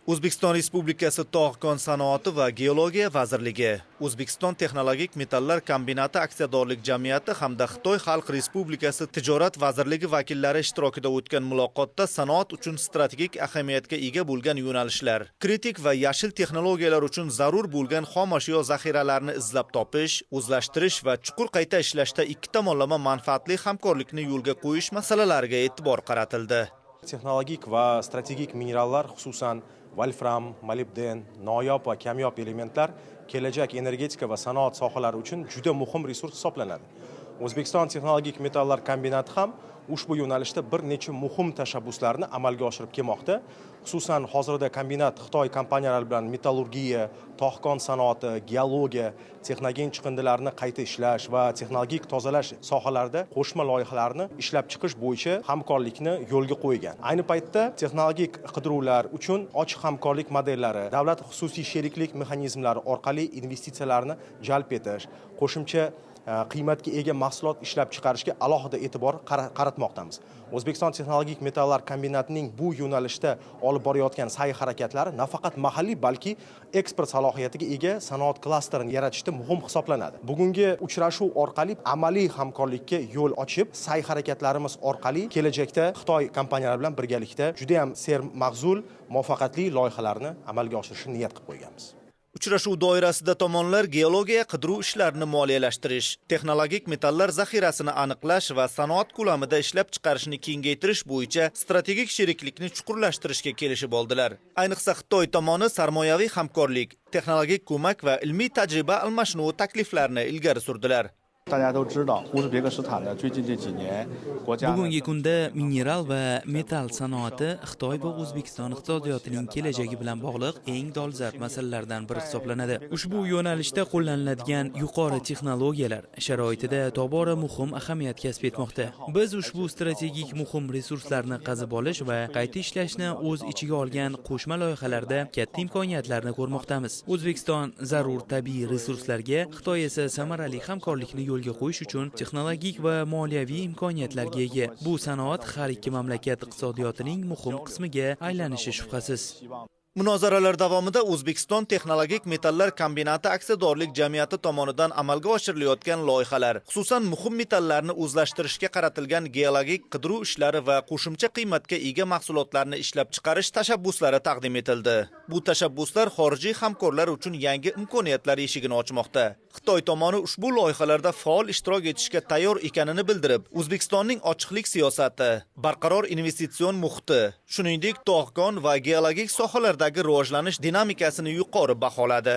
O'zbekiston Respublikasi Tog‘-kon sanoati va geologiya vazirligi, O'zbekiston Texnologik metallar kombinati aksiyadorlik jamiyati hamda Xitoy Xalq Respublikasi Tijorat vazirligi vakillari ishtirokida o'tgan muloqotda sanoat uchun strategik ahamiyatga ega bo'lgan yo'nalishlar, kritik va yashil texnologiyalar uchun zarur bo'lgan xom ashyo zaxiralarini izlab topish, o'zlashtirish va chuqur qayta ishlashda ikki tomonlama manfaatli hamkorlikni yo'lga qo'yish masalalariga e'tibor qaratildi. Texnologik va strategik minerallar, xususan volfram, molibden, noyob va kamyob elementlar kelajak energetika va sanoat sohalari uchun juda muhim resurs hisoblanadi. O'zbekiston Texnologik metallar kombinati ham ushbu yo'nalishda bir necha muhim tashabbuslarni amalga oshirib kelmoqda. Xususan hozirda kombinat Xitoy kompaniyalari bilan metallurgiya, tog‘-kon sanoati, geologiya, texnogen chiqindilarni qayta ishlash va texnologik tozalash sohalarida qo'shma loyihalarni ishlab chiqish bo'yicha hamkorlikni yo'lga qo'ygan. Ayni paytda texnologik qidiruvlar uchun ochiq hamkorlik modellari, davlat xususiy sheriklik mexanizmlari orqali investitsiyalarni jalb etish, qo'shimcha qiymatga ega mahsulot ishlab chiqarishga alohida e'tibor qaratmoqdamiz. O'zbekiston Texnologik metallar kombinatining bu yo'nalishda olib borayotgan sa'y-harakatlari nafaqat mahalliy, balki eksport salohiyatiga ega sanoat klasterini yaratishda muhim hisoblanadi. Bugungi uchrashuv orqali amaliy hamkorlikka yo'l ochib, sa'y-harakatlarimiz orqali kelajakda Xitoy kompaniyalari bilan birgalikda juda ham sermag'zul, muvaffaqiyatli loyihalarni amalga oshirishni niyat qilib qo'yganmiz. Uchrashuv doirasida tomonlar geologiya qidiruv ishlarini moliyalashtirish, texnologik metallar zaxirasini aniqlash va sanoat ko'lamida ishlab chiqarishni kengaytirish bo'yicha strategik sheriklikni chuqurlashtirishga kelishib oldilar. Ayniqsa Xitoy tomoni sarmoyaviy hamkorlik, texnologik ko'mak va ilmiy tajriba almashinuvi takliflarini ilgari surdilar. Bugungi kunda mineral va metal sanoati Xitoy va O'zbekiston iqtisodiyotining kelajagi bilan bog'liq eng dolzarb masalalardan biri hisoblanadi. Ushbu yo'nalishda qo'llaniladigan yuqori texnologiyalar sharoitida tobora muhim ahamiyat kasb etmoqda. Biz ushbu strategik muhim resurslarni qazib olish va qayta ishlashni o'z ichiga olgan qo'shma loyihalarda katta imkoniyatlarni ko'rmoqdamiz. O'zbekiston zarur tabiiy resurslarga, Xitoy esa samarali hamkorlikni yo'lga qo'yish uchun texnologik va moliyaviy imkoniyatlarga ega. Bu sanoat har ikki mamlakat iqtisodiyotining muhim qismiga aylanishi shubhasiz. Munozaralar davomida O'zbekiston Texnologik metallar kombinati aksiyadorlik jamiyati tomonidan amalga oshirilayotgan loyihalar, xususan muhim metallarni o'zlashtirishga qaratilgan geologik qidiruv ishlari va qo'shimcha qiymatga ega mahsulotlarni ishlab chiqarish tashabbuslari taqdim etildi. Bu tashabbuslar xorijiy hamkorlar uchun yangi imkoniyatlar eshigini ochmoqda. Xitoy tomoni ushbu loyihalarda faol ishtirok etishga tayyor ekanini bildirib, O'zbekistonning ochiqlik siyosati, barqaror investitsion muhiti, shuningdek tog‘-kon va geologik sohalardagi rivojlanish dinamikasini yuqori baholadi.